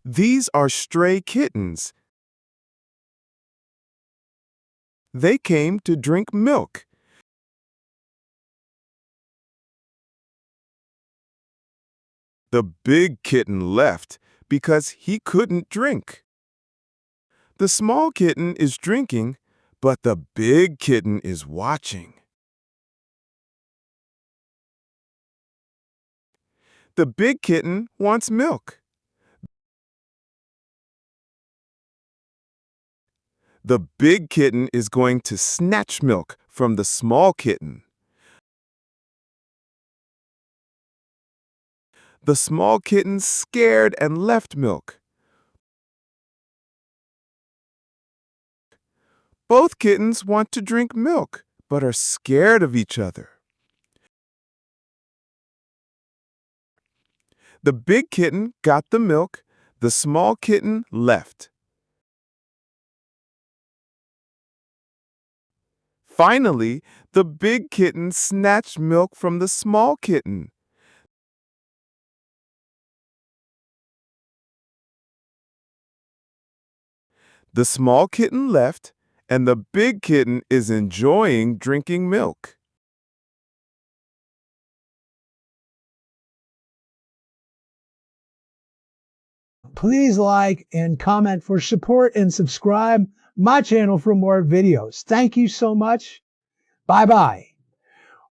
These are stray kittens. They came to drink milk. The big kitten left because he couldn't drink. The small kitten is drinking, but the big kitten is watching. The big kitten wants milk. The big kitten is going to snatch milk from the small kitten. The small kitten scared and left milk. Both kittens want to drink milk, but are scared of each other. The big kitten got the milk. The small kitten left. Finally, the big kitten snatched milk from the small kitten. The small kitten left, and the big kitten is enjoying drinking milk. Please like and comment for support and subscribe my channel for more videos. Thank you so much. Bye-bye.